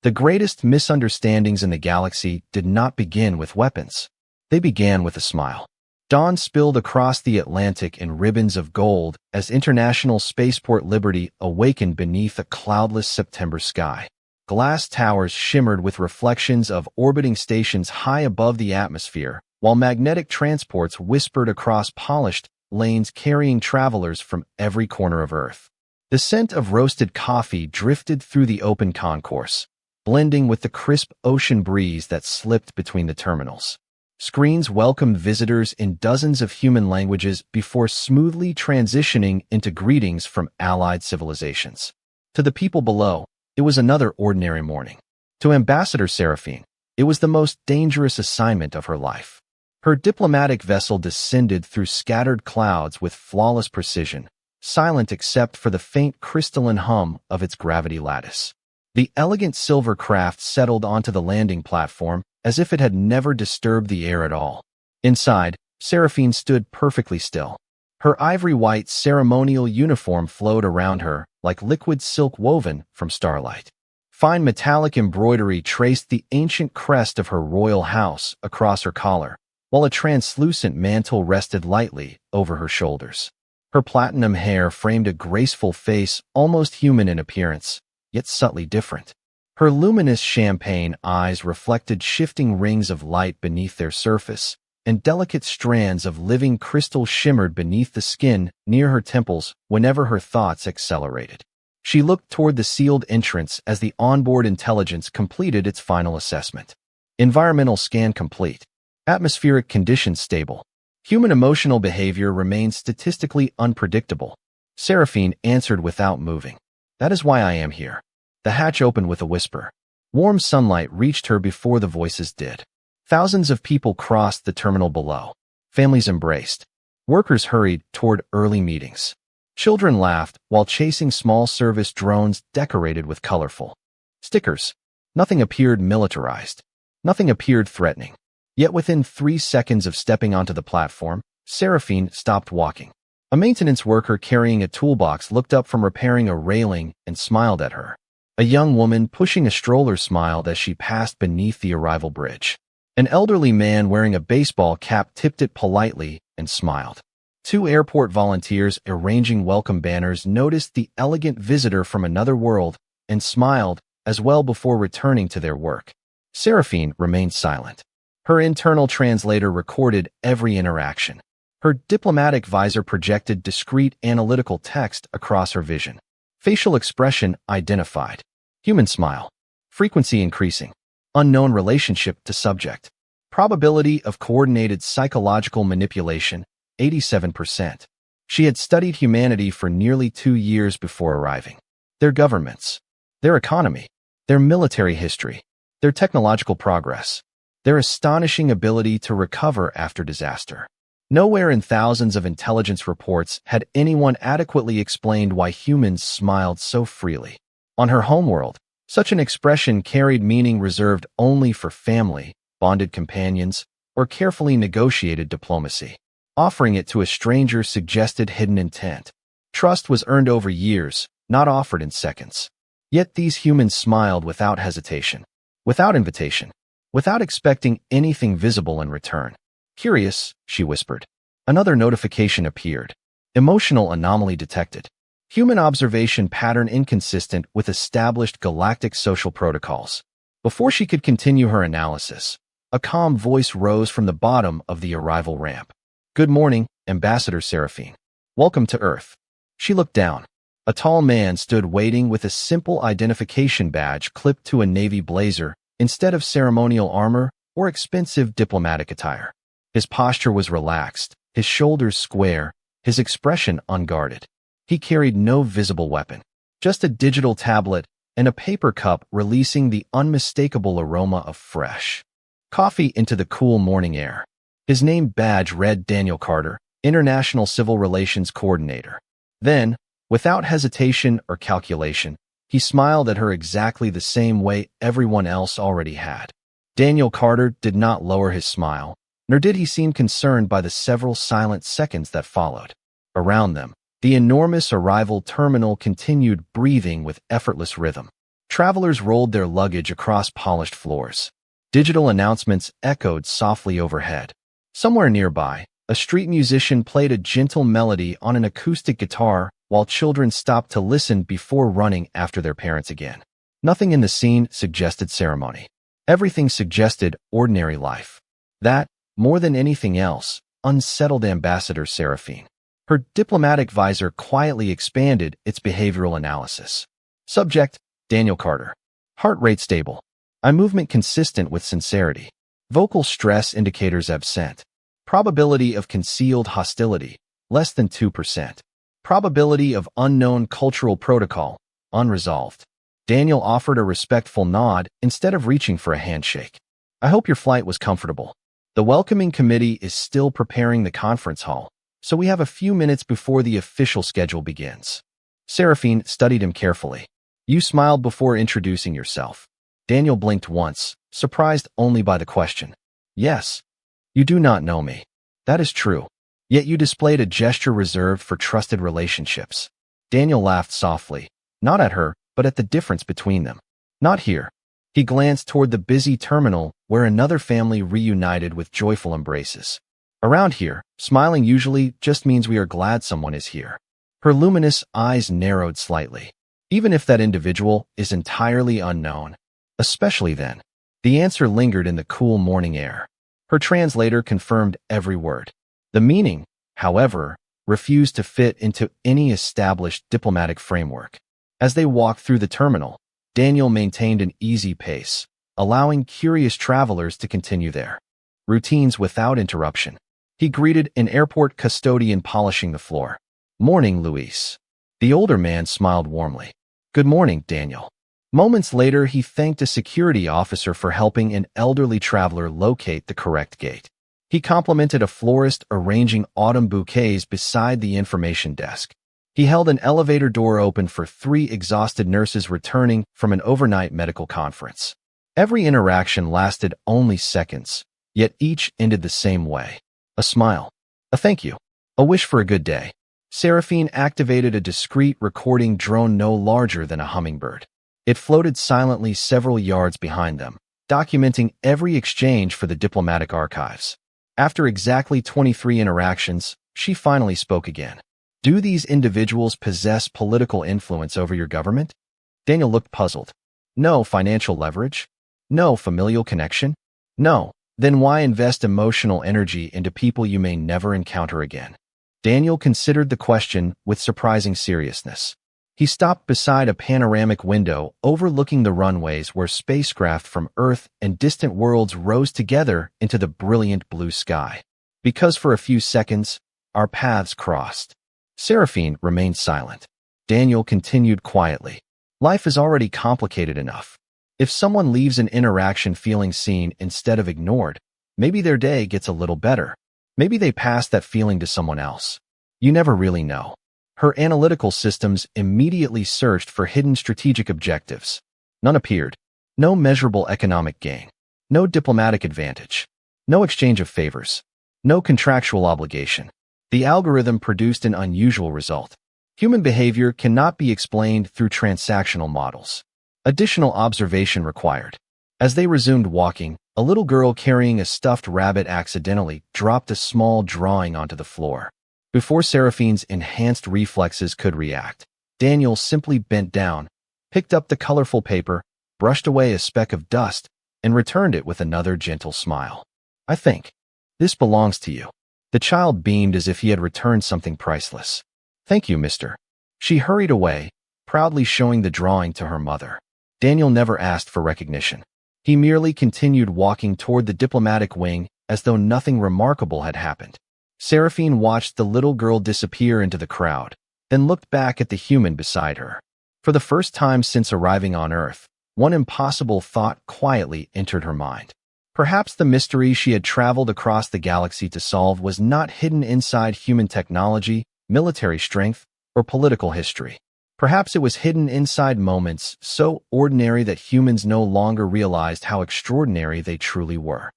The greatest misunderstandings in the galaxy did not begin with weapons. They began with a smile. Dawn spilled across the Atlantic in ribbons of gold as International Spaceport Liberty awakened beneath a cloudless September sky. Glass towers shimmered with reflections of orbiting stations high above the atmosphere, while magnetic transports whispered across polished lanes carrying travelers from every corner of Earth. The scent of roasted coffee drifted through the open concourse, blending with the crisp ocean breeze that slipped between the terminals. Screens welcomed visitors in dozens of human languages before smoothly transitioning into greetings from allied civilizations. To the people below, it was another ordinary morning. To Ambassador Seraphine, it was the most dangerous assignment of her life. Her diplomatic vessel descended through scattered clouds with flawless precision, silent except for the faint crystalline hum of its gravity lattice. The elegant silver craft settled onto the landing platform as if it had never disturbed the air at all. Inside, Seraphine stood perfectly still. Her ivory-white ceremonial uniform flowed around her like liquid silk woven from starlight. Fine metallic embroidery traced the ancient crest of her royal house across her collar, while a translucent mantle rested lightly over her shoulders. Her platinum hair framed a graceful face almost human in appearance, yet subtly different. Her luminous champagne eyes reflected shifting rings of light beneath their surface, and delicate strands of living crystal shimmered beneath the skin near her temples whenever her thoughts accelerated. She looked toward the sealed entrance as the onboard intelligence completed its final assessment. Environmental scan complete. Atmospheric conditions stable. Human emotional behavior remains statistically unpredictable. Seraphine answered without moving. That is why I am here. The hatch opened with a whisper. Warm sunlight reached her before the voices did. Thousands of people crossed the terminal below. Families embraced. Workers hurried toward early meetings. Children laughed while chasing small service drones decorated with colorful stickers. Nothing appeared militarized. Nothing appeared threatening. Yet within 3 seconds of stepping onto the platform, Seraphine stopped walking. A maintenance worker carrying a toolbox looked up from repairing a railing and smiled at her. A young woman pushing a stroller smiled as she passed beneath the arrival bridge. An elderly man wearing a baseball cap tipped it politely and smiled. 2 airport volunteers arranging welcome banners noticed the elegant visitor from another world and smiled as well before returning to their work. Seraphine remained silent. Her internal translator recorded every interaction. Her diplomatic visor projected discrete analytical text across her vision. Facial expression identified. Human smile. Frequency increasing. Unknown relationship to subject. Probability of coordinated psychological manipulation, 87%. She had studied humanity for nearly 2 years before arriving. Their governments. Their economy. Their military history. Their technological progress. Their astonishing ability to recover after disaster. Nowhere in thousands of intelligence reports had anyone adequately explained why humans smiled so freely. On her homeworld, such an expression carried meaning reserved only for family, bonded companions, or carefully negotiated diplomacy. Offering it to a stranger suggested hidden intent. Trust was earned over years, not offered in seconds. Yet these humans smiled without hesitation, without invitation, without expecting anything visible in return. Curious, she whispered. Another notification appeared. Emotional anomaly detected. Human observation pattern inconsistent with established galactic social protocols. Before she could continue her analysis, a calm voice rose from the bottom of the arrival ramp. Good morning, Ambassador Seraphine. Welcome to Earth. She looked down. A tall man stood waiting with a simple identification badge clipped to a navy blazer instead of ceremonial armor or expensive diplomatic attire. His posture was relaxed, his shoulders square, his expression unguarded. He carried no visible weapon, just a digital tablet and a paper cup releasing the unmistakable aroma of fresh coffee into the cool morning air. His name badge read Daniel Carter, International Civil Relations Coordinator. Then, without hesitation or calculation, he smiled at her exactly the same way everyone else already had. Daniel Carter did not lower his smile, nor did he seem concerned by the several silent seconds that followed. Around them, the enormous arrival terminal continued breathing with effortless rhythm. Travelers rolled their luggage across polished floors. Digital announcements echoed softly overhead. Somewhere nearby, a street musician played a gentle melody on an acoustic guitar while children stopped to listen before running after their parents again. Nothing in the scene suggested ceremony. Everything suggested ordinary life. That, more than anything else, unsettled Ambassador Seraphine. Her diplomatic visor quietly expanded its behavioral analysis. Subject, Daniel Carter. Heart rate stable. Eye movement consistent with sincerity. Vocal stress indicators absent. Probability of concealed hostility, less than 2%. Probability of unknown cultural protocol, unresolved. Daniel offered a respectful nod instead of reaching for a handshake. I hope your flight was comfortable. The welcoming committee is still preparing the conference hall, so we have a few minutes before the official schedule begins. Seraphine studied him carefully. You smiled before introducing yourself. Daniel blinked once, surprised only by the question. Yes. You do not know me. That is true. Yet you displayed a gesture reserved for trusted relationships. Daniel laughed softly, not at her, but at the difference between them. Not here. He glanced toward the busy terminal where another family reunited with joyful embraces. Around here, smiling usually just means we are glad someone is here. Her luminous eyes narrowed slightly. Even if that individual is entirely unknown. Especially then. The answer lingered in the cool morning air. Her translator confirmed every word. The meaning, however, refused to fit into any established diplomatic framework. As they walked through the terminal, Daniel maintained an easy pace, allowing curious travelers to continue their routines without interruption. He greeted an airport custodian polishing the floor. Morning, Luis. The older man smiled warmly. Good morning, Daniel. Moments later, he thanked a security officer for helping an elderly traveler locate the correct gate. He complimented a florist arranging autumn bouquets beside the information desk. He held an elevator door open for 3 exhausted nurses returning from an overnight medical conference. Every interaction lasted only seconds, yet each ended the same way. A smile. A thank you. A wish for a good day. Seraphine activated a discreet recording drone no larger than a hummingbird. It floated silently several yards behind them, documenting every exchange for the diplomatic archives. After exactly 23 interactions, she finally spoke again. Do these individuals possess political influence over your government? Daniel looked puzzled. No financial leverage? No familial connection? No. Then why invest emotional energy into people you may never encounter again? Daniel considered the question with surprising seriousness. He stopped beside a panoramic window overlooking the runways where spacecraft from Earth and distant worlds rose together into the brilliant blue sky. Because for a few seconds, our paths crossed. Seraphine remained silent. Daniel continued quietly. Life is already complicated enough. If someone leaves an interaction feeling seen instead of ignored, maybe their day gets a little better. Maybe they pass that feeling to someone else. You never really know. Her analytical systems immediately searched for hidden strategic objectives. None appeared. No measurable economic gain. No diplomatic advantage. No exchange of favors. No contractual obligation. The algorithm produced an unusual result. Human behavior cannot be explained through transactional models. Additional observation required. As they resumed walking, a little girl carrying a stuffed rabbit accidentally dropped a small drawing onto the floor. Before Seraphine's enhanced reflexes could react, Daniel simply bent down, picked up the colorful paper, brushed away a speck of dust, and returned it with another gentle smile. I think. This belongs to you. The child beamed as if he had returned something priceless. Thank you, mister. She hurried away, proudly showing the drawing to her mother. Daniel never asked for recognition. He merely continued walking toward the diplomatic wing as though nothing remarkable had happened. Seraphine watched the little girl disappear into the crowd, then looked back at the human beside her. For the first time since arriving on Earth, one impossible thought quietly entered her mind. Perhaps the mystery she had traveled across the galaxy to solve was not hidden inside human technology, military strength, or political history. Perhaps it was hidden inside moments so ordinary that humans no longer realized how extraordinary they truly were.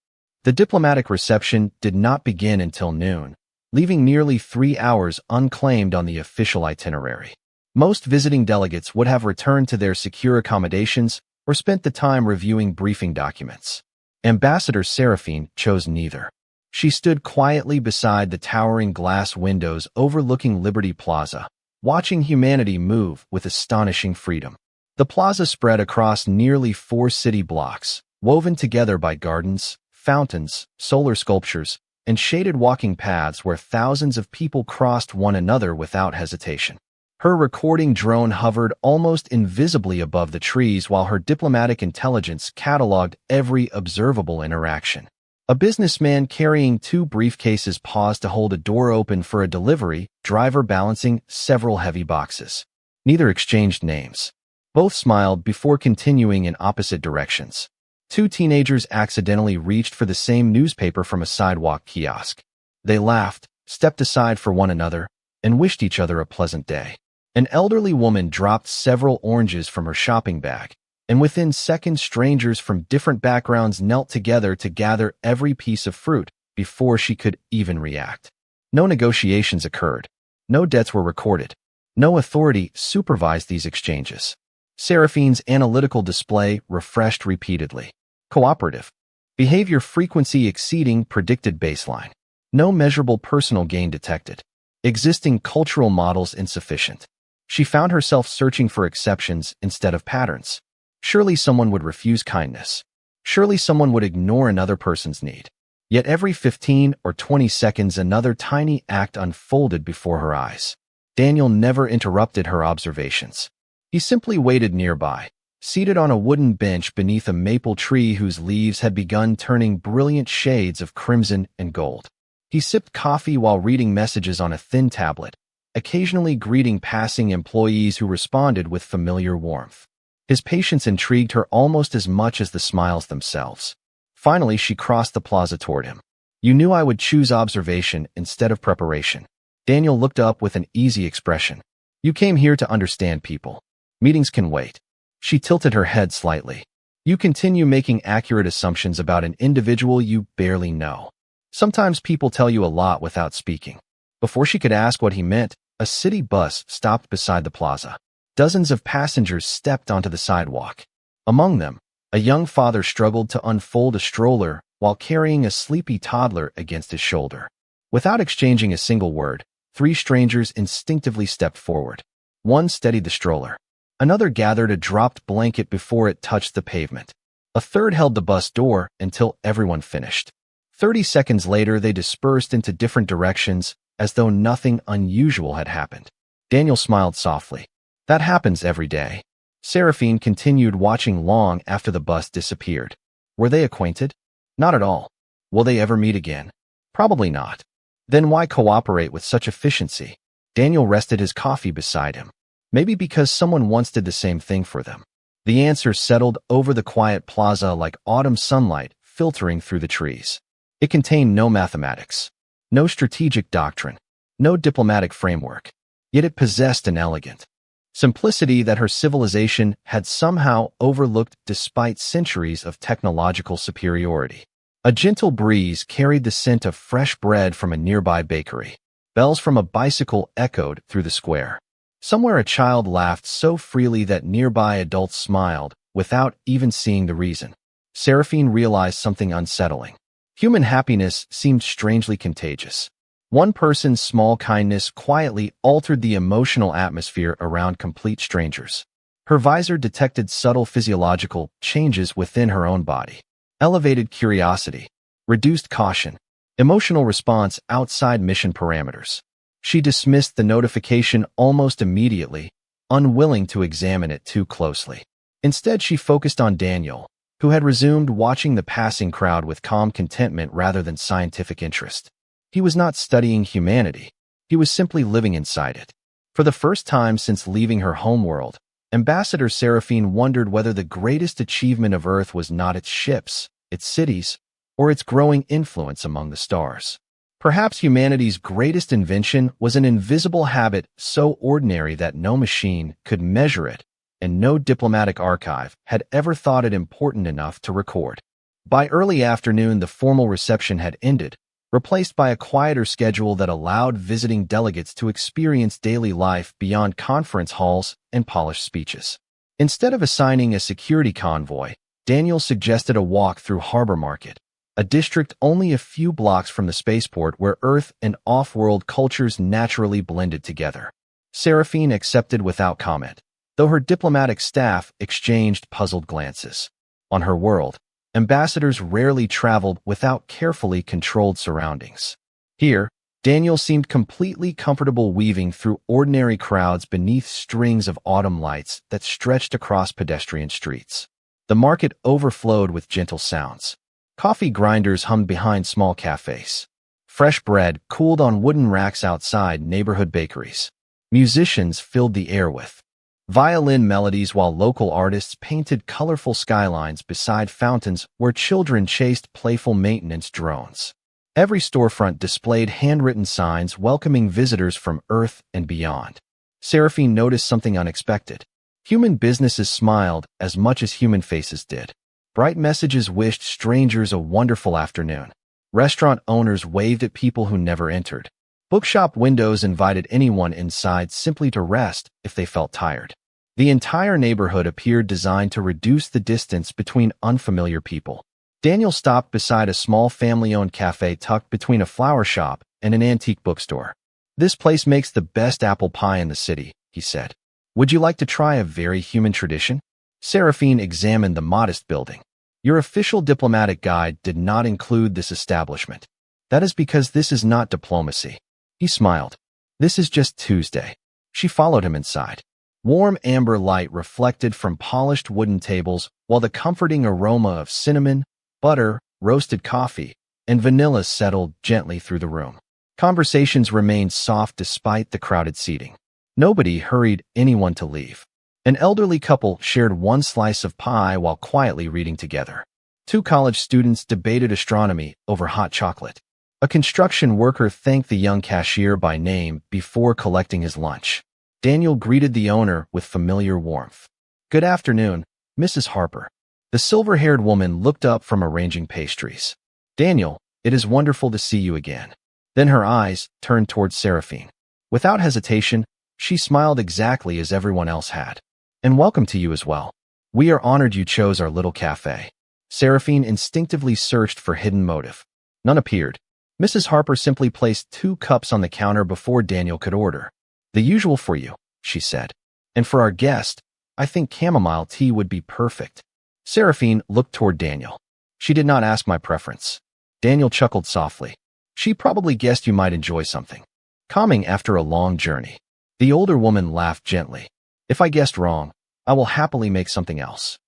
The diplomatic reception did not begin until noon, leaving nearly 3 hours unclaimed on the official itinerary. Most visiting delegates would have returned to their secure accommodations or spent the time reviewing briefing documents. Ambassador Seraphine chose neither. She stood quietly beside the towering glass windows overlooking Liberty Plaza, watching humanity move with astonishing freedom. The plaza spread across nearly 4 city blocks, woven together by gardens, fountains, solar sculptures, and shaded walking paths where thousands of people crossed one another without hesitation. Her recording drone hovered almost invisibly above the trees while her diplomatic intelligence cataloged every observable interaction. A businessman carrying 2 briefcases paused to hold a door open for a delivery driver balancing several heavy boxes. Neither exchanged names. Both smiled before continuing in opposite directions. 2 teenagers accidentally reached for the same newspaper from a sidewalk kiosk. They laughed, stepped aside for one another, and wished each other a pleasant day. An elderly woman dropped several oranges from her shopping bag, and within seconds strangers from different backgrounds knelt together to gather every piece of fruit before she could even react. No negotiations occurred. No debts were recorded. No authority supervised these exchanges. Seraphine's analytical display refreshed repeatedly. Cooperative. Behavior frequency exceeding predicted baseline. No measurable personal gain detected. Existing cultural models insufficient. She found herself searching for exceptions instead of patterns. Surely someone would refuse kindness. Surely someone would ignore another person's need. Yet every 15 or 20 seconds another tiny act unfolded before her eyes. Daniel never interrupted her observations. He simply waited nearby, seated on a wooden bench beneath a maple tree whose leaves had begun turning brilliant shades of crimson and gold. He sipped coffee while reading messages on a thin tablet, occasionally greeting passing employees who responded with familiar warmth. His patience intrigued her almost as much as the smiles themselves. Finally, she crossed the plaza toward him. "You knew I would choose observation instead of preparation." Daniel looked up with an easy expression. "You came here to understand people. Meetings can wait." She tilted her head slightly. "You continue making accurate assumptions about an individual you barely know. Sometimes people tell you a lot without speaking." Before she could ask what he meant, a city bus stopped beside the plaza. Dozens of passengers stepped onto the sidewalk. Among them, a young father struggled to unfold a stroller while carrying a sleepy toddler against his shoulder. Without exchanging a single word, 3 strangers instinctively stepped forward. One steadied the stroller. Another gathered a dropped blanket before it touched the pavement. A third held the bus door until everyone finished. 30 seconds later, they dispersed into different directions as though nothing unusual had happened. Daniel smiled softly. "That happens every day." Seraphine continued watching long after the bus disappeared. Were they acquainted? Not at all. Will they ever meet again? Probably not. Then why cooperate with such efficiency? Daniel rested his coffee beside him. Maybe because someone once did the same thing for them. The answer settled over the quiet plaza like autumn sunlight filtering through the trees. It contained no mathematics, no strategic doctrine, no diplomatic framework. Yet it possessed an elegant simplicity that her civilization had somehow overlooked despite centuries of technological superiority. A gentle breeze carried the scent of fresh bread from a nearby bakery. Bells from a bicycle echoed through the square. Somewhere a child laughed so freely that nearby adults smiled without even seeing the reason. Seraphine realized something unsettling. Human happiness seemed strangely contagious. One person's small kindness quietly altered the emotional atmosphere around complete strangers. Her visor detected subtle physiological changes within her own body. Elevated curiosity, reduced caution, emotional response outside mission parameters. She dismissed the notification almost immediately, unwilling to examine it too closely. Instead, she focused on Daniel, who had resumed watching the passing crowd with calm contentment rather than scientific interest. He was not studying humanity. He was simply living inside it. For the first time since leaving her homeworld, Ambassador Seraphine wondered whether the greatest achievement of Earth was not its ships, its cities, or its growing influence among the stars. Perhaps humanity's greatest invention was an invisible habit so ordinary that no machine could measure it, and no diplomatic archive had ever thought it important enough to record. By early afternoon, the formal reception had ended, replaced by a quieter schedule that allowed visiting delegates to experience daily life beyond conference halls and polished speeches. Instead of assigning a security convoy, Daniel suggested a walk through Harbor Market, a district only a few blocks from the spaceport where Earth and off-world cultures naturally blended together. Seraphine accepted without comment, though her diplomatic staff exchanged puzzled glances. On her world, ambassadors rarely traveled without carefully controlled surroundings. Here, Daniel seemed completely comfortable weaving through ordinary crowds beneath strings of autumn lights that stretched across pedestrian streets. The market overflowed with gentle sounds. Coffee grinders hummed behind small cafes. Fresh bread cooled on wooden racks outside neighborhood bakeries. Musicians filled the air with violin melodies while local artists painted colorful skylines beside fountains where children chased playful maintenance drones. Every storefront displayed handwritten signs welcoming visitors from Earth and beyond. Seraphine noticed something unexpected. Human businesses smiled as much as human faces did. Bright messages wished strangers a wonderful afternoon. Restaurant owners waved at people who never entered. Bookshop windows invited anyone inside simply to rest if they felt tired. The entire neighborhood appeared designed to reduce the distance between unfamiliar people. Daniel stopped beside a small family-owned cafe tucked between a flower shop and an antique bookstore. "This place makes the best apple pie in the city," he said. "Would you like to try a very human tradition?" Seraphine examined the modest building. "Your official diplomatic guide did not include this establishment. That is because this is not diplomacy." He smiled. "This is just Tuesday." She followed him inside. Warm amber light reflected from polished wooden tables, while the comforting aroma of cinnamon, butter, roasted coffee, and vanilla settled gently through the room. Conversations remained soft despite the crowded seating. Nobody hurried anyone to leave. An elderly couple shared one slice of pie while quietly reading together. Two college students debated astronomy over hot chocolate. A construction worker thanked the young cashier by name before collecting his lunch. Daniel greeted the owner with familiar warmth. "Good afternoon, Mrs. Harper." The silver-haired woman looked up from arranging pastries. "Daniel, it is wonderful to see you again." Then her eyes turned towards Seraphine. Without hesitation, she smiled exactly as everyone else had. "And welcome to you as well. We are honored you chose our little cafe." Seraphine instinctively searched for hidden motive. None appeared. Mrs. Harper simply placed 2 cups on the counter before Daniel could order. "The usual for you," she said. "And for our guest, I think chamomile tea would be perfect." Seraphine looked toward Daniel. "She did not ask my preference." Daniel chuckled softly. "She probably guessed you might enjoy something calming after a long journey." The older woman laughed gently. "If I guessed wrong, I will happily make something else."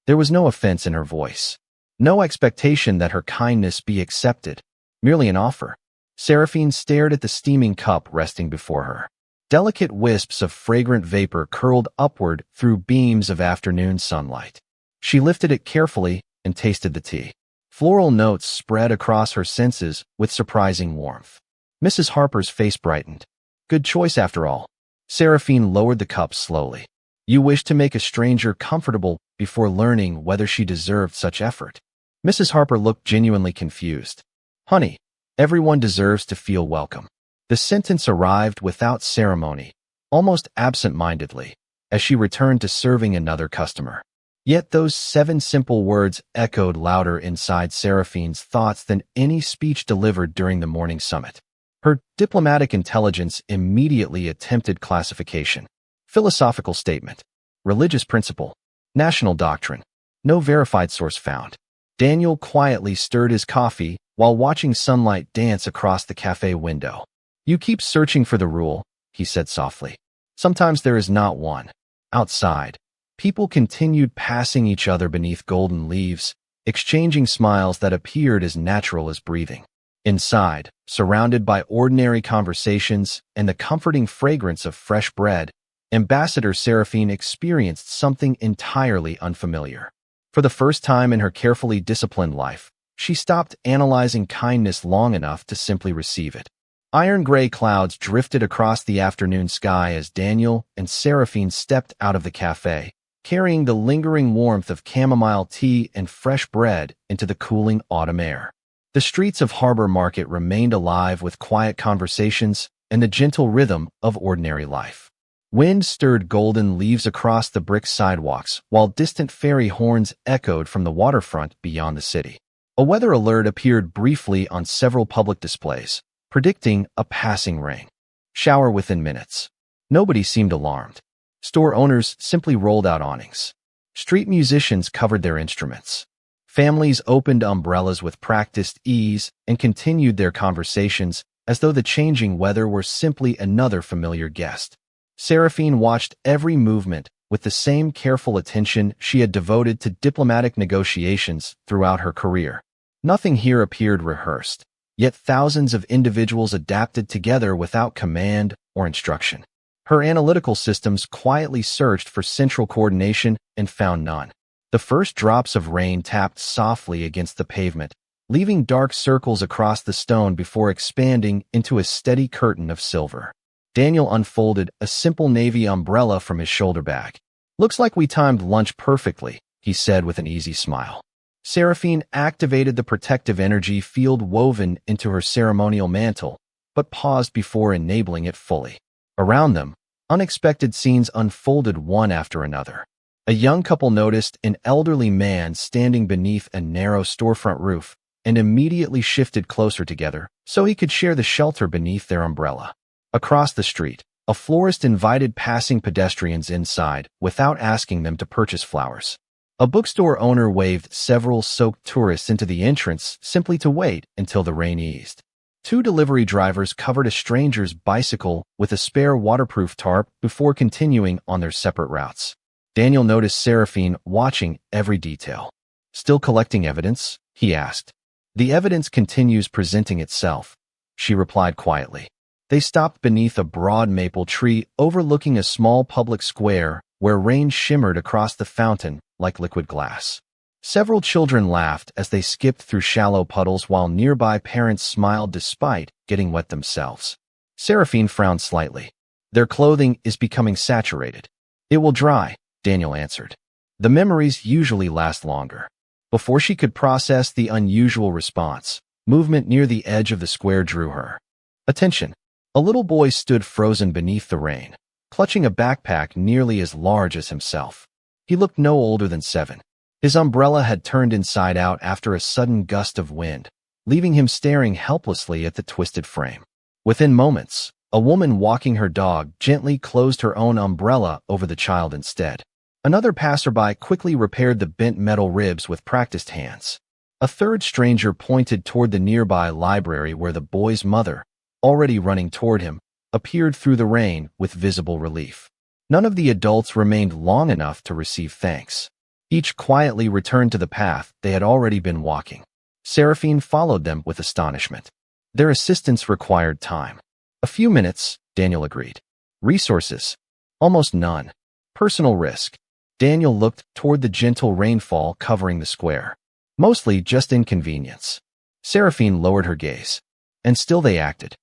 There was no offense in her voice. No expectation that her kindness be accepted. Merely an offer. Seraphine stared at the steaming cup resting before her. Delicate wisps of fragrant vapor curled upward through beams of afternoon sunlight. She lifted it carefully and tasted the tea. Floral notes spread across her senses with surprising warmth. Mrs. Harper's face brightened. "Good choice after all." Seraphine lowered the cup slowly. "You wish to make a stranger comfortable before learning whether she deserved such effort." Mrs. Harper looked genuinely confused. "Honey, everyone deserves to feel welcome." The sentence arrived without ceremony, almost absent-mindedly, as she returned to serving another customer. Yet those 7 simple words echoed louder inside Seraphine's thoughts than any speech delivered during the morning summit. Her diplomatic intelligence immediately attempted classification. Philosophical statement. Religious principle. National doctrine. No verified source found. Daniel quietly stirred his coffee while watching sunlight dance across the cafe window. "You keep searching for the rule," he said softly. "Sometimes there is not one." Outside, people continued passing each other beneath golden leaves, exchanging smiles that appeared as natural as breathing. Inside, surrounded by ordinary conversations and the comforting fragrance of fresh bread, Ambassador Seraphine experienced something entirely unfamiliar. For the first time in her carefully disciplined life, she stopped analyzing kindness long enough to simply receive it. Iron-gray clouds drifted across the afternoon sky as Daniel and Seraphine stepped out of the cafe, carrying the lingering warmth of chamomile tea and fresh bread into the cooling autumn air. The streets of Harbor Market remained alive with quiet conversations and the gentle rhythm of ordinary life. Wind stirred golden leaves across the brick sidewalks, while distant ferry horns echoed from the waterfront beyond the city. A weather alert appeared briefly on several public displays, predicting a passing rain shower within minutes. Nobody seemed alarmed. Store owners simply rolled out awnings. Street musicians covered their instruments. Families opened umbrellas with practiced ease and continued their conversations as though the changing weather were simply another familiar guest. Seraphine watched every movement with the same careful attention she had devoted to diplomatic negotiations throughout her career. Nothing here appeared rehearsed, yet thousands of individuals adapted together without command or instruction. Her analytical systems quietly searched for central coordination and found none. The first drops of rain tapped softly against the pavement, leaving dark circles across the stone before expanding into a steady curtain of silver. Daniel unfolded a simple navy umbrella from his shoulder bag. "Looks like we timed lunch perfectly," he said with an easy smile. Seraphine activated the protective energy field woven into her ceremonial mantle, but paused before enabling it fully. Around them, unexpected scenes unfolded one after another. A young couple noticed an elderly man standing beneath a narrow storefront roof and immediately shifted closer together so he could share the shelter beneath their umbrella. Across the street, a florist invited passing pedestrians inside without asking them to purchase flowers. A bookstore owner waved several soaked tourists into the entrance simply to wait until the rain eased. Two delivery drivers covered a stranger's bicycle with a spare waterproof tarp before continuing on their separate routes. Daniel noticed Seraphine watching every detail. "Still collecting evidence?" he asked. "The evidence continues presenting itself," she replied quietly. They stopped beneath a broad maple tree overlooking a small public square where rain shimmered across the fountain like liquid glass. Several children laughed as they skipped through shallow puddles while nearby parents smiled despite getting wet themselves. Seraphine frowned slightly. "Their clothing is becoming saturated. It will dry," Daniel answered. "The memories usually last longer." Before she could process the unusual response, movement near the edge of the square drew her attention. A little boy stood frozen beneath the rain, clutching a backpack nearly as large as himself. He looked no older than 7. His umbrella had turned inside out after a sudden gust of wind, leaving him staring helplessly at the twisted frame. Within moments, a woman walking her dog gently closed her own umbrella over the child instead. Another passerby quickly repaired the bent metal ribs with practiced hands. A third stranger pointed toward the nearby library where the boy's mother, already running toward him, appeared through the rain with visible relief. None of the adults remained long enough to receive thanks. Each quietly returned to the path they had already been walking. Seraphine followed them with astonishment. Their assistance required time. "A few minutes," Daniel agreed. "Resources? Almost none. Personal risk." Daniel looked toward the gentle rainfall covering the square. "Mostly just inconvenience." Seraphine lowered her gaze. "And still they acted."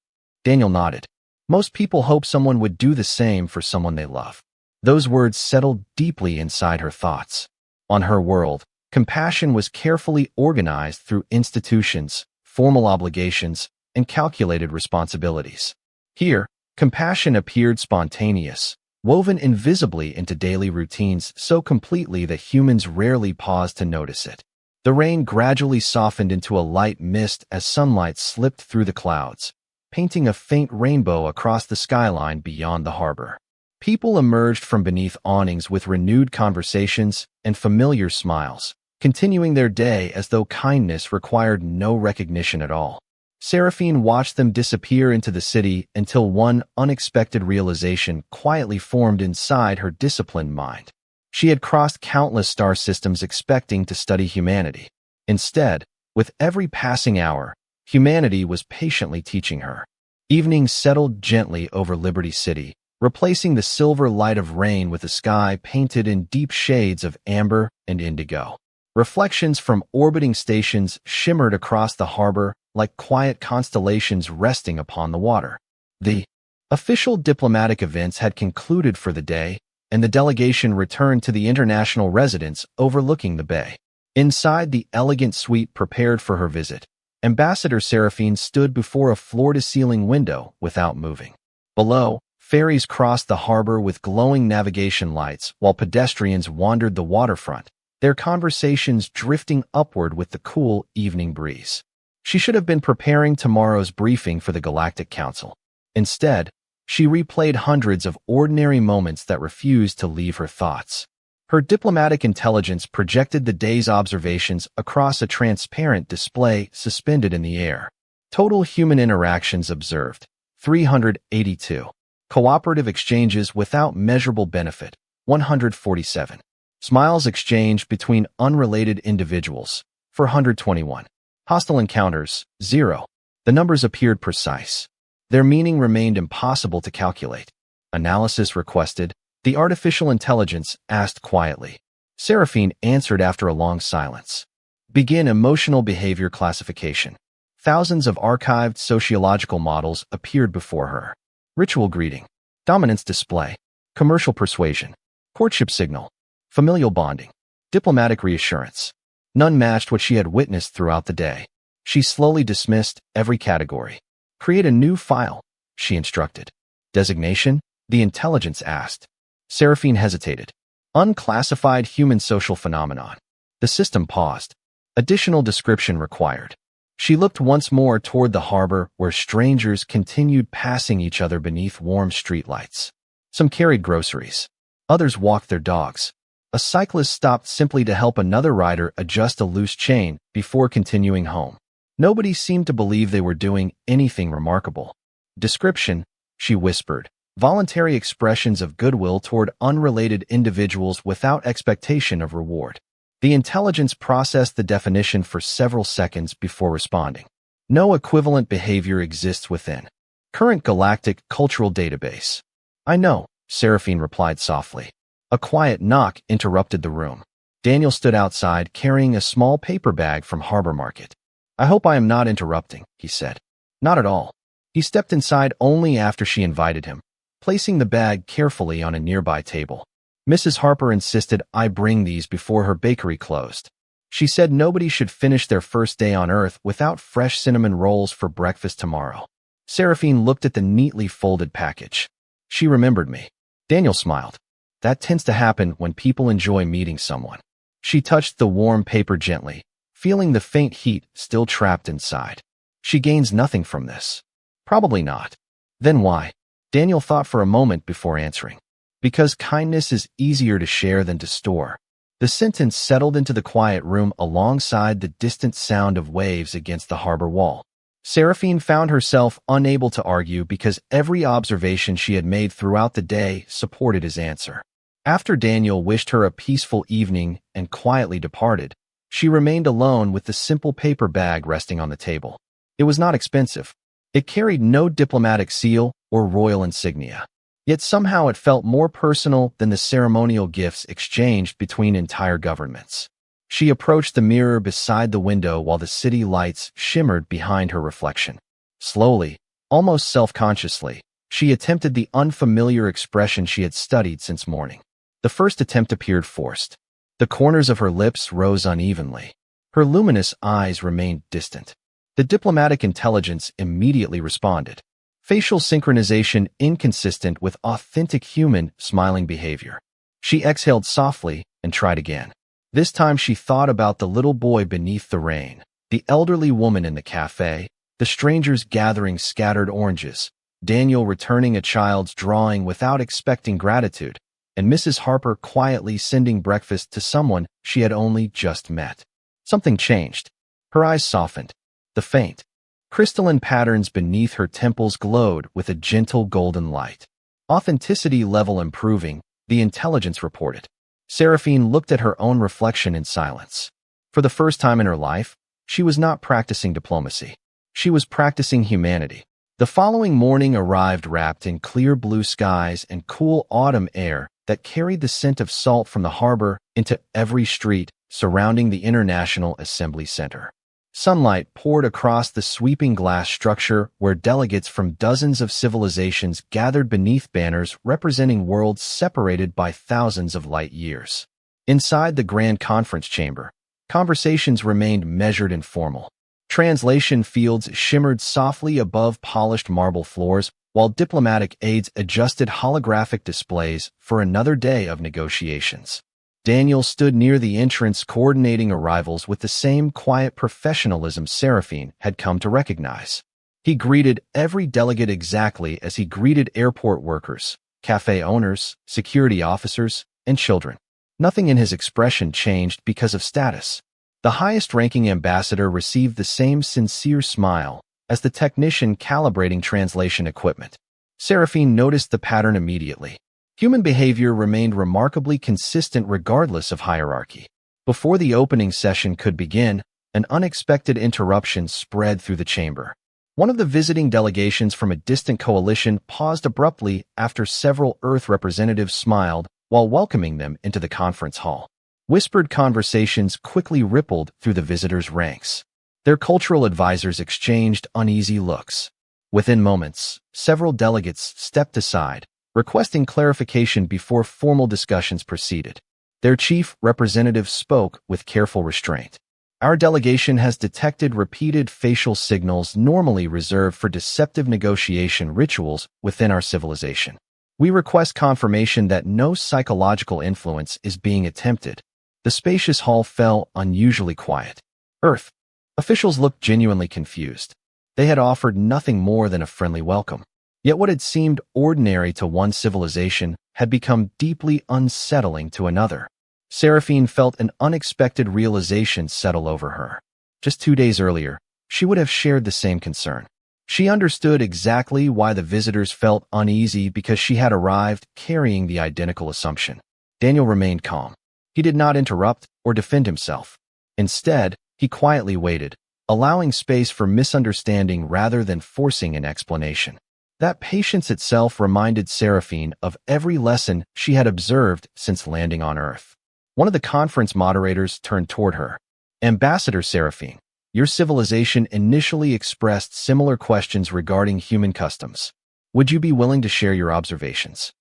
Daniel nodded. "Most people hope someone would do the same for someone they love." Those words settled deeply inside her thoughts. On her world, compassion was carefully organized through institutions, formal obligations, and calculated responsibilities. Here, compassion appeared spontaneous, woven invisibly into daily routines so completely that humans rarely paused to notice it. The rain gradually softened into a light mist as sunlight slipped through the clouds, painting a faint rainbow across the skyline beyond the harbor. People emerged from beneath awnings with renewed conversations and familiar smiles, continuing their day as though kindness required no recognition at all. Seraphine watched them disappear into the city until one unexpected realization quietly formed inside her disciplined mind. She had crossed countless star systems expecting to study humanity. Instead, with every passing hour, humanity was patiently teaching her. Evening settled gently over Liberty City, replacing the silver light of rain with a sky painted in deep shades of amber and indigo. Reflections from orbiting stations shimmered across the harbor like quiet constellations resting upon the water. The official diplomatic events had concluded for the day, and the delegation returned to the international residence overlooking the bay. Inside the elegant suite prepared for her visit, Ambassador Seraphine stood before a floor-to-ceiling window without moving. Below, ferries crossed the harbor with glowing navigation lights while pedestrians wandered the waterfront, their conversations drifting upward with the cool evening breeze. She should have been preparing tomorrow's briefing for the Galactic Council. Instead, she replayed hundreds of ordinary moments that refused to leave her thoughts. Her diplomatic intelligence projected the day's observations across a transparent display suspended in the air. Total human interactions observed, 382. Cooperative exchanges without measurable benefit, 147. Smiles exchanged between unrelated individuals, 421. Hostile encounters, 0. The numbers appeared precise. Their meaning remained impossible to calculate. Analysis requested. The artificial intelligence asked quietly. Seraphine answered after a long silence. Begin emotional behavior classification. Thousands of archived sociological models appeared before her. Ritual greeting. Dominance display. Commercial persuasion. Courtship signal. Familial bonding. Diplomatic reassurance. None matched what she had witnessed throughout the day. She slowly dismissed every category. Create a new file, she instructed. Designation? The intelligence asked. Seraphine hesitated. Unclassified human social phenomenon. The system paused. Additional description required. She looked once more toward the harbor where strangers continued passing each other beneath warm streetlights. Some carried groceries. Others walked their dogs. A cyclist stopped simply to help another rider adjust a loose chain before continuing home. Nobody seemed to believe they were doing anything remarkable. Description, she whispered. Voluntary expressions of goodwill toward unrelated individuals without expectation of reward. The intelligence processed the definition for several seconds before responding. No equivalent behavior exists within. Current galactic cultural database. I know, Seraphine replied softly. A quiet knock interrupted the room. Daniel stood outside carrying a small paper bag from Harbor Market. I hope I am not interrupting, he said. Not at all. He stepped inside only after she invited him, placing the bag carefully on a nearby table. Mrs. Harper insisted I bring these before her bakery closed. She said nobody should finish their first day on Earth without fresh cinnamon rolls for breakfast tomorrow. Seraphine looked at the neatly folded package. She remembered me. Daniel smiled. That tends to happen when people enjoy meeting someone. She touched the warm paper gently, feeling the faint heat still trapped inside. She gains nothing from this. Probably not. Then why? Daniel thought for a moment before answering. Because kindness is easier to share than to store. The sentence settled into the quiet room alongside the distant sound of waves against the harbor wall. Seraphine found herself unable to argue because every observation she had made throughout the day supported his answer. After Daniel wished her a peaceful evening and quietly departed, she remained alone with the simple paper bag resting on the table. It was not expensive. It carried no diplomatic seal or royal insignia. Yet somehow it felt more personal than the ceremonial gifts exchanged between entire governments. She approached the mirror beside the window while the city lights shimmered behind her reflection. Slowly, almost self-consciously, she attempted the unfamiliar expression she had studied since morning. The first attempt appeared forced. The corners of her lips rose unevenly. Her luminous eyes remained distant. The diplomatic intelligence immediately responded. Facial synchronization inconsistent with authentic human smiling behavior. She exhaled softly and tried again. This time she thought about the little boy beneath the rain, the elderly woman in the cafe, the strangers gathering scattered oranges, Daniel returning a child's drawing without expecting gratitude, and Mrs. Harper quietly sending breakfast to someone she had only just met. Something changed. Her eyes softened. The faint, crystalline patterns beneath her temples glowed with a gentle golden light. Authenticity level improving, the intelligence reported. Seraphine looked at her own reflection in silence. For the first time in her life, she was not practicing diplomacy. She was practicing humanity. The following morning arrived wrapped in clear blue skies and cool autumn air that carried the scent of salt from the harbor into every street surrounding the International Assembly Center. Sunlight poured across the sweeping glass structure where delegates from dozens of civilizations gathered beneath banners representing worlds separated by thousands of light years. Inside the grand conference chamber, conversations remained measured and formal. Translation fields shimmered softly above polished marble floors, while diplomatic aides adjusted holographic displays for another day of negotiations. Daniel stood near the entrance coordinating arrivals with the same quiet professionalism Seraphine had come to recognize. He greeted every delegate exactly as he greeted airport workers, cafe owners, security officers, and children. Nothing in his expression changed because of status. The highest-ranking ambassador received the same sincere smile as the technician calibrating translation equipment. Seraphine noticed the pattern immediately. Human behavior remained remarkably consistent regardless of hierarchy. Before the opening session could begin, an unexpected interruption spread through the chamber. One of the visiting delegations from a distant coalition paused abruptly after several Earth representatives smiled while welcoming them into the conference hall. Whispered conversations quickly rippled through the visitors' ranks. Their cultural advisors exchanged uneasy looks. Within moments, several delegates stepped aside, requesting clarification before formal discussions proceeded. Their chief representative spoke with careful restraint. Our delegation has detected repeated facial signals normally reserved for deceptive negotiation rituals within our civilization. We request confirmation that no psychological influence is being attempted. The spacious hall fell unusually quiet. Earth. Officials looked genuinely confused. They had offered nothing more than a friendly welcome. Yet what had seemed ordinary to one civilization had become deeply unsettling to another. Seraphine felt an unexpected realization settle over her. Just 2 days earlier, she would have shared the same concern. She understood exactly why the visitors felt uneasy because she had arrived carrying the identical assumption. Daniel remained calm. He did not interrupt or defend himself. Instead, he quietly waited, allowing space for misunderstanding rather than forcing an explanation. That patience itself reminded Seraphine of every lesson she had observed since landing on Earth. One of the conference moderators turned toward her. Ambassador Seraphine, your civilization initially expressed similar questions regarding human customs. Would you be willing to share your observations?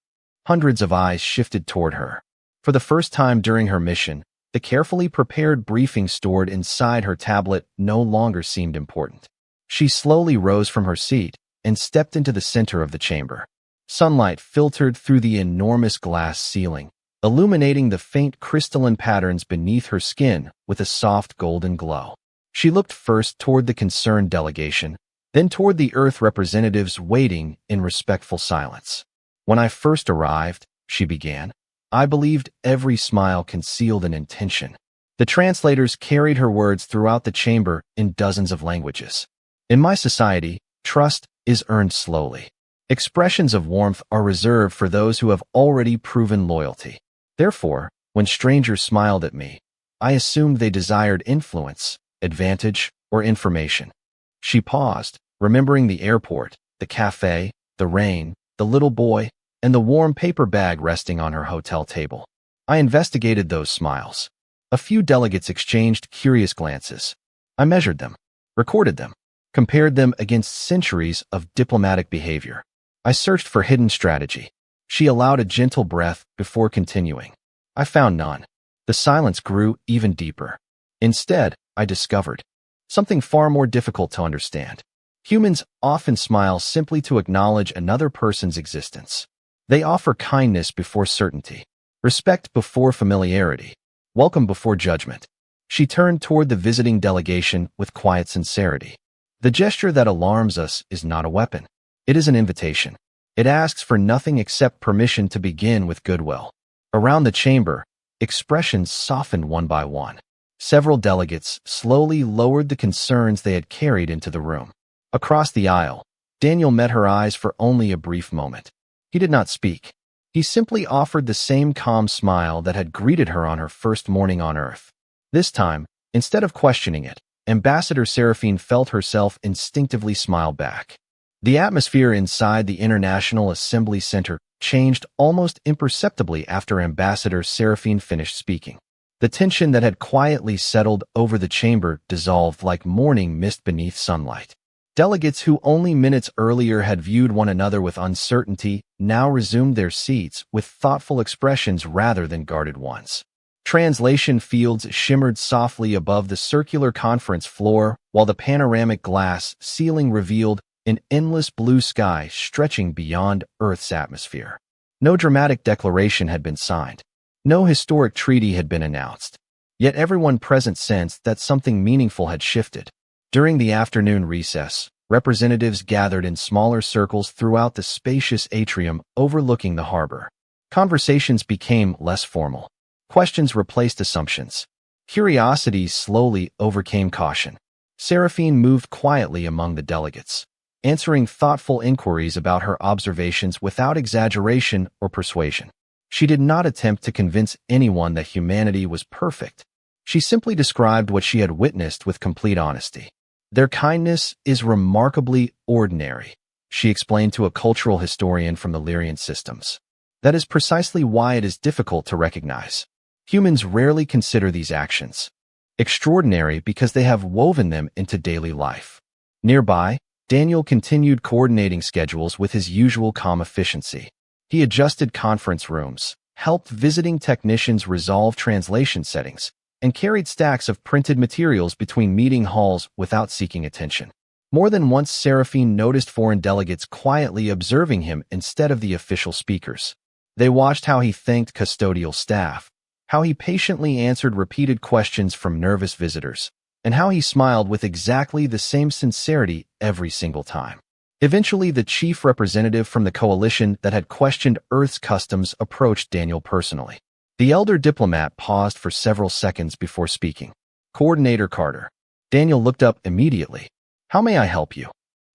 Hundreds of eyes shifted toward her. For the first time during her mission, the carefully prepared briefing stored inside her tablet no longer seemed important. She slowly rose from her seat and stepped into the center of the chamber. Sunlight filtered through the enormous glass ceiling, illuminating the faint crystalline patterns beneath her skin with a soft golden glow. She looked first toward the concerned delegation, then toward the Earth representatives waiting in respectful silence. When I first arrived, she began, I believed every smile concealed an intention. The translators carried her words throughout the chamber in dozens of languages. In my society, trust is earned slowly. Expressions of warmth are reserved for those who have already proven loyalty. Therefore, when strangers smiled at me, I assumed they desired influence, advantage, or information. She paused, remembering the airport, the cafe, the rain, the little boy, and the warm paper bag resting on her hotel table. I investigated those smiles. A few delegates exchanged curious glances. I measured them, recorded them, compared them against centuries of diplomatic behavior. I searched for hidden strategy. She allowed a gentle breath before continuing. I found none. The silence grew even deeper. Instead, I discovered something far more difficult to understand. Humans often smile simply to acknowledge another person's existence. They offer kindness before certainty, respect before familiarity, welcome before judgment. She turned toward the visiting delegation with quiet sincerity. The gesture that alarms us is not a weapon. It is an invitation. It asks for nothing except permission to begin with goodwill. Around the chamber, expressions softened one by one. Several delegates slowly lowered the concerns they had carried into the room. Across the aisle, Daniel met her eyes for only a brief moment. He did not speak. He simply offered the same calm smile that had greeted her on her first morning on Earth. This time, instead of questioning it, Ambassador Seraphine felt herself instinctively smile back. The atmosphere inside the International Assembly Center changed almost imperceptibly after Ambassador Seraphine finished speaking. The tension that had quietly settled over the chamber dissolved like morning mist beneath sunlight. Delegates who only minutes earlier had viewed one another with uncertainty now resumed their seats with thoughtful expressions rather than guarded ones. Translation fields shimmered softly above the circular conference floor, while the panoramic glass ceiling revealed an endless blue sky stretching beyond Earth's atmosphere. No dramatic declaration had been signed. No historic treaty had been announced. Yet everyone present sensed that something meaningful had shifted. During the afternoon recess, representatives gathered in smaller circles throughout the spacious atrium overlooking the harbor. Conversations became less formal. Questions replaced assumptions. Curiosity slowly overcame caution. Seraphine moved quietly among the delegates, answering thoughtful inquiries about her observations without exaggeration or persuasion. She did not attempt to convince anyone that humanity was perfect. She simply described what she had witnessed with complete honesty. Their kindness is remarkably ordinary, she explained to a cultural historian from the Lyrian systems. That is precisely why it is difficult to recognize. Humans rarely consider these actions extraordinary because they have woven them into daily life. Nearby, Daniel continued coordinating schedules with his usual calm efficiency. He adjusted conference rooms, helped visiting technicians resolve translation settings, and carried stacks of printed materials between meeting halls without seeking attention. More than once, Seraphine noticed foreign delegates quietly observing him instead of the official speakers. They watched how he thanked custodial staff, how he patiently answered repeated questions from nervous visitors, and how he smiled with exactly the same sincerity every single time. Eventually, the chief representative from the coalition that had questioned Earth's customs approached Daniel personally. The elder diplomat paused for several seconds before speaking. "Coordinator Carter." Daniel looked up immediately. "How may I help you?"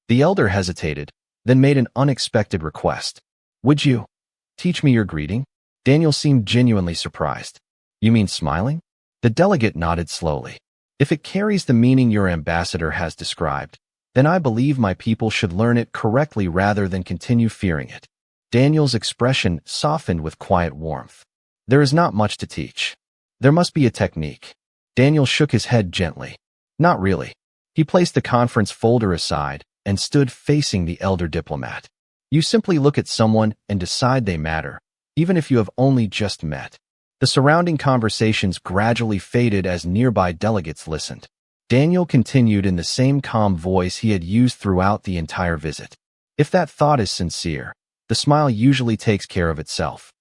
The elder hesitated, then made an unexpected request. "Would you teach me your greeting?" Daniel seemed genuinely surprised. "You mean smiling?" The delegate nodded slowly. "If it carries the meaning your ambassador has described, then I believe my people should learn it correctly rather than continue fearing it." Daniel's expression softened with quiet warmth. "There is not much to teach. There must be a technique." Daniel shook his head gently. "Not really." He placed the conference folder aside and stood facing the elder diplomat. "You simply look at someone and decide they matter, even if you have only just met." The surrounding conversations gradually faded as nearby delegates listened. Daniel continued in the same calm voice he had used throughout the entire visit. "If that thought is sincere, the smile usually takes care of itself."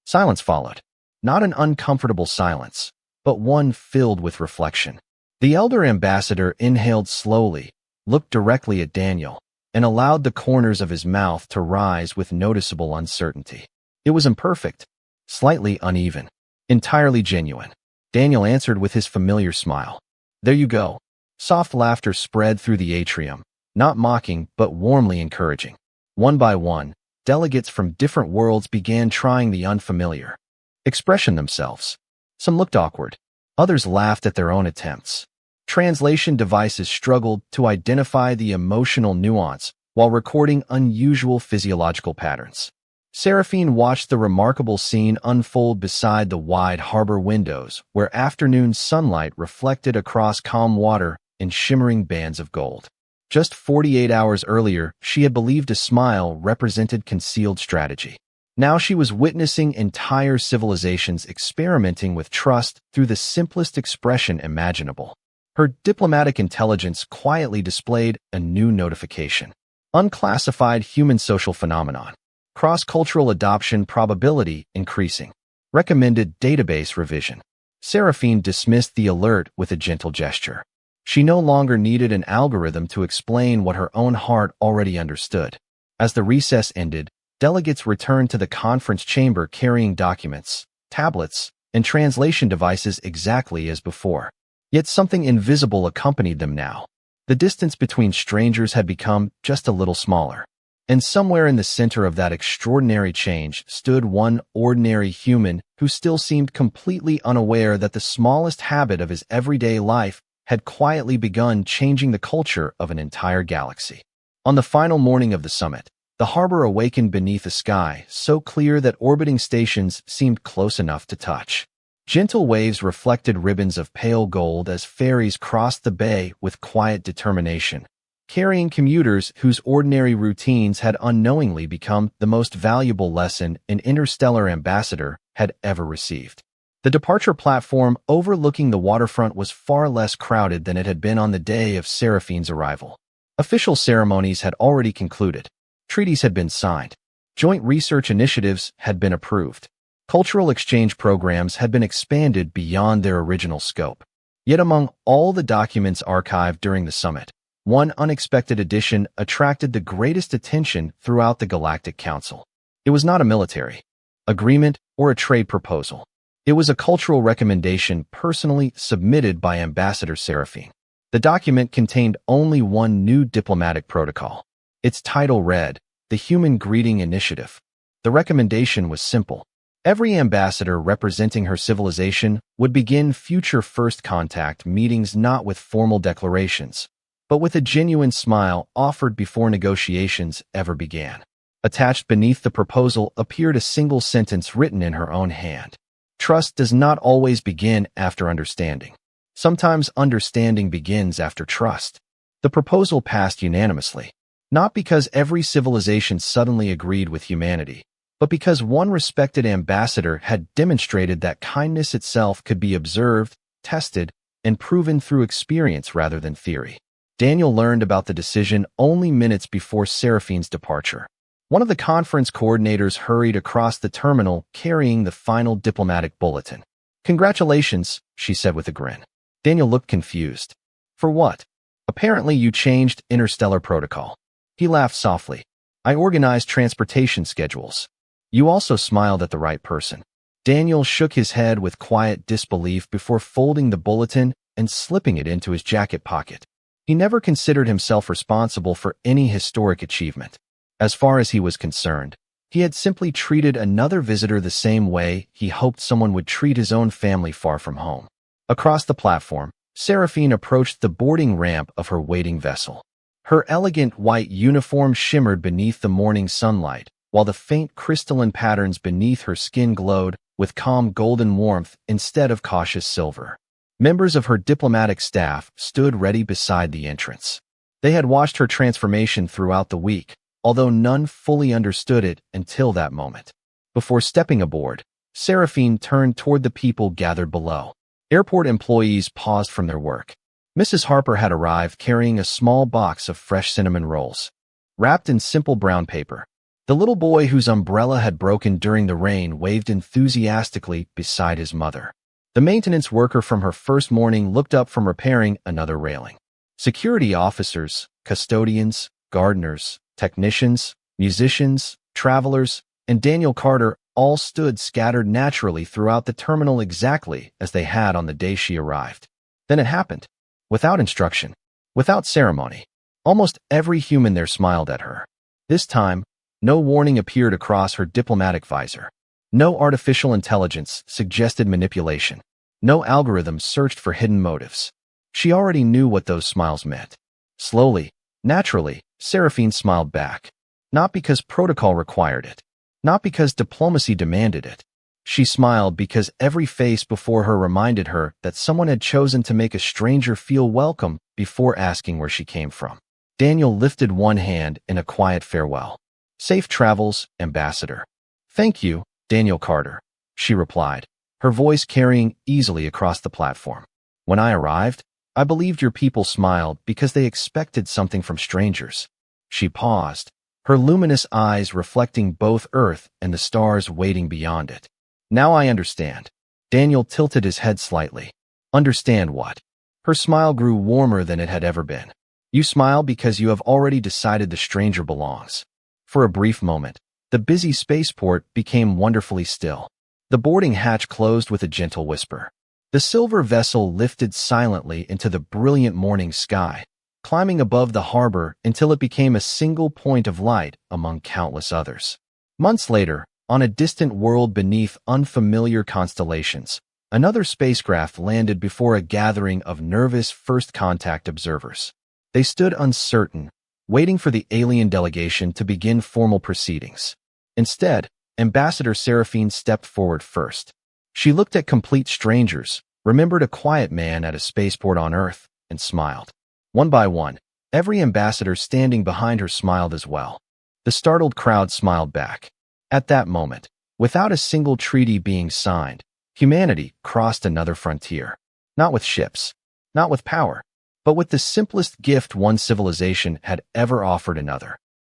Silence followed. Not an uncomfortable silence, but one filled with reflection. The elder ambassador inhaled slowly, looked directly at Daniel, and allowed the corners of his mouth to rise with noticeable uncertainty. It was imperfect, slightly uneven, entirely genuine. Daniel answered with his familiar smile. "There you go." Soft laughter spread through the atrium, not mocking but warmly encouraging. One by one, delegates from different worlds began trying the unfamiliar expression themselves. Some looked awkward. Others laughed at their own attempts. Translation devices struggled to identify the emotional nuance while recording unusual physiological patterns. Seraphine watched the remarkable scene unfold beside the wide harbor windows, where afternoon sunlight reflected across calm water in shimmering bands of gold. Just 48 hours earlier, she had believed a smile represented concealed strategy. Now she was witnessing entire civilizations experimenting with trust through the simplest expression imaginable. Her diplomatic intelligence quietly displayed a new notification. Unclassified human social phenomenon. Cross-cultural adoption probability increasing. Recommended database revision. Seraphine dismissed the alert with a gentle gesture. She no longer needed an algorithm to explain what her own heart already understood. As the recess ended, delegates returned to the conference chamber carrying documents, tablets, and translation devices exactly as before. Yet something invisible accompanied them now. The distance between strangers had become just a little smaller. And somewhere in the center of that extraordinary change stood one ordinary human who still seemed completely unaware that the smallest habit of his everyday life had quietly begun changing the culture of an entire galaxy. On the final morning of the summit, the harbor awakened beneath a sky so clear that orbiting stations seemed close enough to touch. Gentle waves reflected ribbons of pale gold as ferries crossed the bay with quiet determination, carrying commuters whose ordinary routines had unknowingly become the most valuable lesson an interstellar ambassador had ever received. The departure platform overlooking the waterfront was far less crowded than it had been on the day of Seraphine's arrival. Official ceremonies had already concluded. Treaties had been signed. Joint research initiatives had been approved. Cultural exchange programs had been expanded beyond their original scope. Yet among all the documents archived during the summit, one unexpected addition attracted the greatest attention throughout the Galactic Council. It was not a military agreement or a trade proposal. It was a cultural recommendation personally submitted by Ambassador Seraphine. The document contained only one new diplomatic protocol. Its title read, The Human Greeting Initiative. The recommendation was simple. Every ambassador representing her civilization would begin future first contact meetings not with formal declarations, but with a genuine smile offered before negotiations ever began. Attached beneath the proposal appeared a single sentence written in her own hand. Trust does not always begin after understanding. Sometimes understanding begins after trust. The proposal passed unanimously, not because every civilization suddenly agreed with humanity, but because one respected ambassador had demonstrated that kindness itself could be observed, tested, and proven through experience rather than theory. Daniel learned about the decision only minutes before Seraphine's departure. One of the conference coordinators hurried across the terminal carrying the final diplomatic bulletin. "Congratulations," she said with a grin. Daniel looked confused. "For what?" "Apparently you changed interstellar protocol." He laughed softly. "I organized transportation schedules." "You also smiled at the right person." Daniel shook his head with quiet disbelief before folding the bulletin and slipping it into his jacket pocket. He never considered himself responsible for any historic achievement. As far as he was concerned, he had simply treated another visitor the same way he hoped someone would treat his own family far from home. Across the platform, Seraphine approached the boarding ramp of her waiting vessel. Her elegant white uniform shimmered beneath the morning sunlight, while the faint crystalline patterns beneath her skin glowed with calm golden warmth instead of cautious silver. Members of her diplomatic staff stood ready beside the entrance. They had watched her transformation throughout the week, although none fully understood it until that moment. Before stepping aboard, Seraphine turned toward the people gathered below. Airport employees paused from their work. Mrs. Harper had arrived carrying a small box of fresh cinnamon rolls, wrapped in simple brown paper. The little boy whose umbrella had broken during the rain waved enthusiastically beside his mother. The maintenance worker from her first morning looked up from repairing another railing. Security officers, custodians, gardeners, technicians, musicians, travelers, and Daniel Carter all stood scattered naturally throughout the terminal exactly as they had on the day she arrived. Then it happened. Without instruction, without ceremony, almost every human there smiled at her. This time, no warning appeared across her diplomatic visor. No artificial intelligence suggested manipulation. No algorithm searched for hidden motives. She already knew what those smiles meant. Slowly, naturally, Seraphine smiled back. Not because protocol required it. Not because diplomacy demanded it. She smiled because every face before her reminded her that someone had chosen to make a stranger feel welcome before asking where she came from. Daniel lifted one hand in a quiet farewell. "Safe travels, Ambassador." "Thank you, Daniel Carter," she replied, her voice carrying easily across the platform. "When I arrived, I believed your people smiled because they expected something from strangers." She paused, her luminous eyes reflecting both Earth and the stars waiting beyond it. "Now I understand." Daniel tilted his head slightly. "Understand what?" Her smile grew warmer than it had ever been. "You smile because you have already decided the stranger belongs." For a brief moment, the busy spaceport became wonderfully still. The boarding hatch closed with a gentle whisper. The silver vessel lifted silently into the brilliant morning sky, climbing above the harbor until it became a single point of light among countless others. Months later, on a distant world beneath unfamiliar constellations, another spacecraft landed before a gathering of nervous first contact observers. They stood uncertain, waiting for the alien delegation to begin formal proceedings. Instead, Ambassador Seraphine stepped forward first. She looked at complete strangers, remembered a quiet man at a spaceport on Earth, and smiled. One by one, every ambassador standing behind her smiled as well. The startled crowd smiled back. At that moment, without a single treaty being signed, Humanity crossed another frontier, not with ships, not with power, but with the simplest gift one civilization had ever offered another: